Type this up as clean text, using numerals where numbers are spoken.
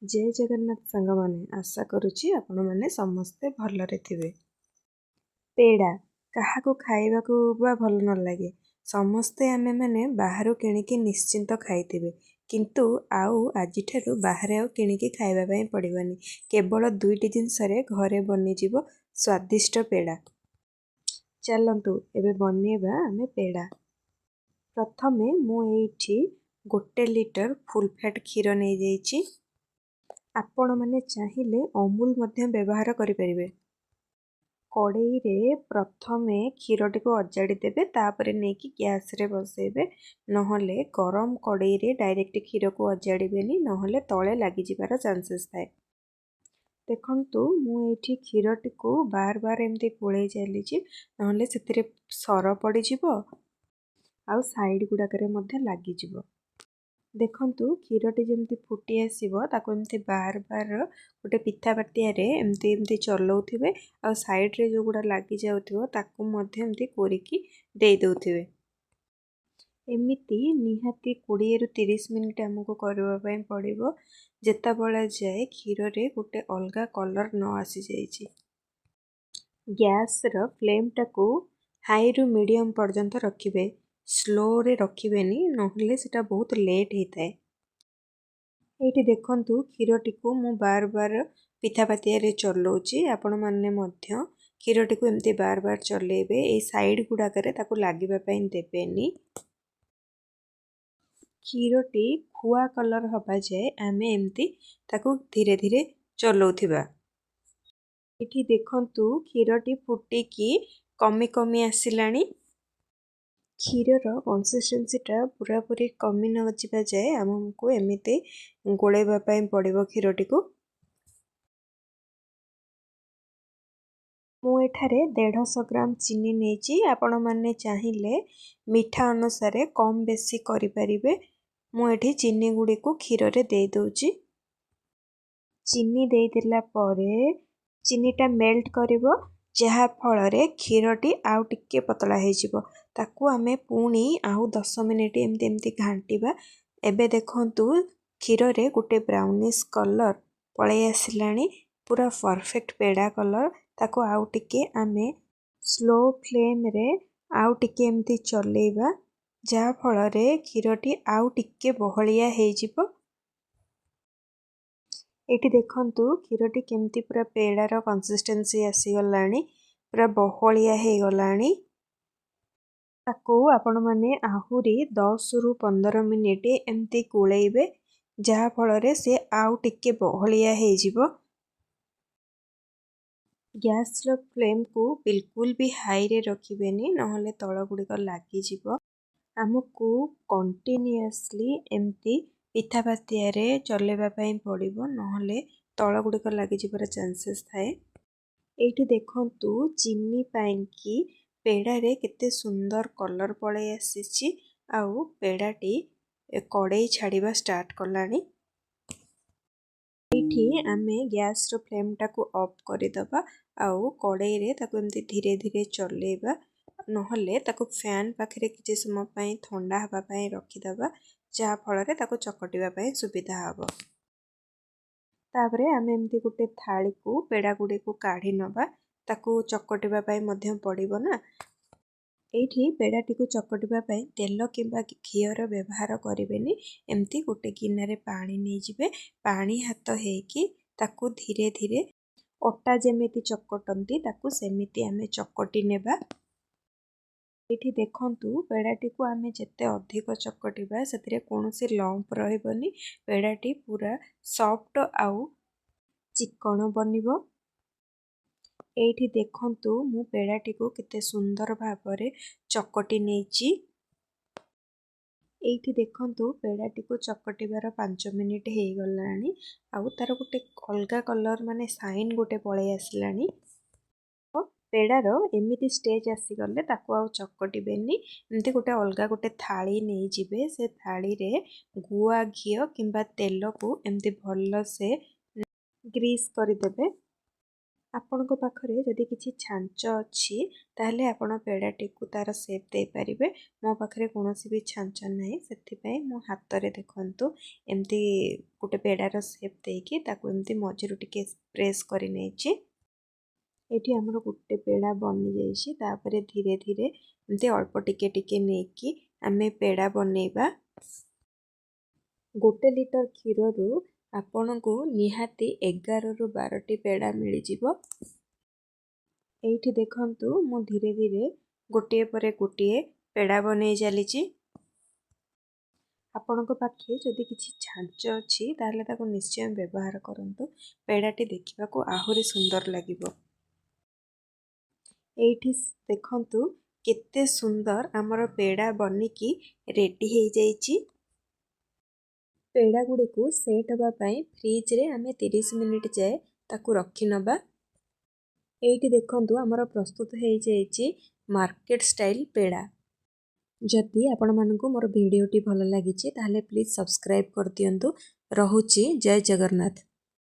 जय जगन्नाथ सांग माने आशा करुच्ची आपण माने समस्ते भलरे थिबे। पेड़ा काहाकू खाइबाकू बा भल न लागे समस्ते आमे माने बाहरु किणिकी निश्चिंत खाइथिबे किंतु आउ आजिठारु बाहरे आउ किणिकी खाइबा पई पड़िबनी। केवल दुईटी जिनसरे घरे बनी जीवो स्वादिष्ट पेड़ा। चलंतु एबे बनेबा आमे पेड़ा। प्रथमे मु एठी 1 लिटर फुल फैट क्षीर नै जाइछि। आपण माने चाहिले अमूल मध्य व्यवहार करिपरिबे। कड़ाई रे प्रथमे क्षीरटी को अजाड़ी देबे तापरे नेकी गैस रे बसेबे नहले गरम कड़ाई रे डायरेक्ट क्षीर को अजाड़ीबेनी नहले तळे लागि जिबार चांसेस थाए। देखंतु मु एठी क्षीरटी को बार बार एमती गोळेई चलीछि नहले सेतिरे सर पड़ी जिवो आउ साइड गुडाकरे मध्य लागि जिवो। देखंतु क्षीरटी जेमती फुटी आसीबो ताको एमती बार बार गोटे पिठा पाटिया रे एमती एमती चलौथिबे आ साइड रे जो गुडा लागि जाउथिबो ताको मध्य एमती कोरिकी देई दउथिबे। एमिति निहाती 20 रु 30 मिनिट हमको करबा पई पड़िबो जेता बळा जाय क्षीर रे गोटे अलगा कलर न आसी जाईछि। गैस रो फ्लेम टाको हाई रु मीडियम पर्यंत रखिबे, स्लो रे रखिबेनी नहले सेटा बहुत लेट हेताए। एठी देखंतु क्षीरटी को मु बार बार पिठा पातिया रे चलौछि आपण माने मध्य क्षीरटी को एमती बार बार चलेबे ए साइड गुडा करे ताको लागिबा पई देबेनी। क्षीरटी खुआ कलर हबा जाय आमे एमती ताको धीरे धीरे चलौथिबा। एठी देखंतु क्षीरटी फुटिकी कमी कमी आसिलानी। क्षीरर कंसिस्टेंसीटा पूरा पूरी कमी न जिबा जाय हमको एमिते गोळेबा पई पड़िबो क्षीरटी को। मु एठारे 150 ग्राम चीनी नेछि आपण माने चाहिले मीठा अनुसारे कम बेसी करि परिबे। मु एठी चीनी गुडी को क्षीर रे देई दउछि। चीनी देई देला परे चीनीटा मेल्ट करिवो जहा फल रे क्षीरटी आउ टिके पतला हे जिवो ताकू आमे पुणी आउ 10 मिनिट एमती एमती घांटीबा। एबे देखंतु क्षीर रे गोटे ब्राउनिश कलर पळै आसिलानी पूरा परफेक्ट पेड़ा कलर ताको आउ टिके आमे स्लो फ्लेम रे आउ टिके एमती चलेबा जहा फल रे क्षीरटी आउ टिके बहलिया हे जिवो। एठी देखंतु क्षीरटी केमती पूरा पेड़ार कंसिस्टेंसी आसी गलानी पूरा बहलिया हे गलानी। ताको आपण माने आहुरी 10 रु 15 मिनिट एमती गोळेइबे जहा फल रे से आउ टिके बहलिया हे जिवो। गैस रो फ्लेम को बिल्कुल भी हाई रे रखिबेनी नहले तळ गुडिक लागि जिवो। हमकु कंटिन्यूअसली एमती पिठा पातिया रे चलेबा पई पड़िबो नहले तळ गुडिक लागि जिबार चांसेस थाए। एठी देखंतु चीनी पाइंकी पेड़ा रे केते सुंदर कलर पळे आसीछि आउ पेड़ाटी कड़ाई छाड़ीबा स्टार्ट कलानी। एठी आमे गैस रो फ्लेम टाको ऑफ करि दबा आउ कड़ाई रे ताको एमती धीरे धीरे चलेबा नहले ताको फैन पाखरे किछि समय पई ठंडा हबा पई रखि दबा जहा फल रे ताको चकटिबा पई सुविधा हबो। तापरे आमे एमती गोटे थाली को पेड़ा गुडी को काढी नबा ताको चकटिबा पई मध्य पड़िबो ना। एठी पेड़ाटी को चकटिबा पई तेल किंबा घियर व्यवहार करिबेनी एमती गोटे गिन्ना रे पानी नै जिबे पानी हाथ हेकी ताको धीरे धीरे अटा जेमिति चकटंती ताको सेमिति आमे चकटी नेबा। एठी देखंतु पेड़ाटी को आमे जेते अधिक चकटिबा सेतिरे कोनोसी लंप रहिबनी पेड़ाटी पूरा सॉफ्ट आउ चिकन बनिबो। एठी देखंतु मु पेड़ाटी को केते सुंदर भाबरे चकटी नेछि। एठी देखंतु पेड़ाटी को चकटिबार 5 मिनिट हे गलानी आउ तार गोटे अलगा कलर माने साइन गोटे पळे आसिलानी। पेड़ार एमिति स्टेज आसी गले ताको आउ चकटिबेनी एमती गोटे अलगा गोटे थाली नै जिबे से थाली रे गुआ घियो किंबा तेल को एमती भल्लो से ग्रीस करि देबे। ଆପଣଙ୍କ ପାଖରେ ଯଦି କିଛି ଛାଞ୍ଚ ଅଛି ତାହେଲେ ଆପଣ ପେଡ଼ାଟିକୁ ତାର ସେପ୍ ଦେଇପାରିବେ। ମୋ ପାଖରେ କୌଣସି ବି ଛାଞ୍ଚ ନାହିଁ, ସେଥିପାଇଁ ମୁଁ ହାତରେ ଦେଖନ୍ତୁ ଏମିତି ଗୋଟେ ପେଡ଼ାର ସେପ୍ ଦେଇକି ତାକୁ ଏମିତି ମଝିରୁ ଟିକେ ପ୍ରେସ୍ କରି ନେଇଛି। ଏଇଠି ଆମର ଗୋଟେ ପେଡ଼ା ବନିଯାଇଛି। ତାପରେ ଧୀରେ ଧୀରେ ଏମିତି ଅଳ୍ପ ଟିକେ ଟିକେ ନେଇକି ଆମେ ପେଡ଼ା ବନେଇବା। 1 ଲିଟର କ୍ଷୀରରୁ ଆପଣଙ୍କୁ ନିହାତି 11ରୁ 12ଟି ପେଡ଼ା ମିଳିଯିବ। ଏଇଠି ଦେଖନ୍ତୁ ମୁଁ ଧୀରେ ଧୀରେ ଗୋଟିଏ ପରେ ଗୋଟିଏ ପେଡ଼ା ବନେଇ ଚାଲିଛି। ଆପଣଙ୍କ ପାଖେ ଯଦି କିଛି ଛାଞ୍ଚ ଅଛି ତାହେଲେ ତାକୁ ନିଶ୍ଚୟ ବ୍ୟବହାର କରନ୍ତୁ। ପେଡ଼ାଟି ଦେଖିବାକୁ ଆହୁରି ସୁନ୍ଦର ଲାଗିବ। ଏଇଠି ଦେଖନ୍ତୁ କେତେ ସୁନ୍ଦର ଆମର ପେଡ଼ା ବନିକି ରେଡ଼ି ହେଇଯାଇଛି। ପେଡ଼ା ଗୁଡ଼ିକୁ ସେଟ୍ ହେବା ପାଇଁ ଫ୍ରିଜରେ ଆମେ 30 ମିନିଟ୍ ଯାଏ ତାକୁ ରଖିନେବା। ଏଇଠି ଦେଖନ୍ତୁ ଆମର ପ୍ରସ୍ତୁତ ହେଇଯାଇଛି ମାର୍କେଟ ଷ୍ଟାଇଲ ପେଡ଼ା। ଯଦି ଆପଣମାନଙ୍କୁ ମୋର ଭିଡ଼ିଓଟି ଭଲ ଲାଗିଛି ତାହେଲେ ପ୍ଲିଜ୍ ସବସ୍କ୍ରାଇବ୍ କରିଦିଅନ୍ତୁ। ରହୁଛି, ଜୟ ଜଗନ୍ନାଥ।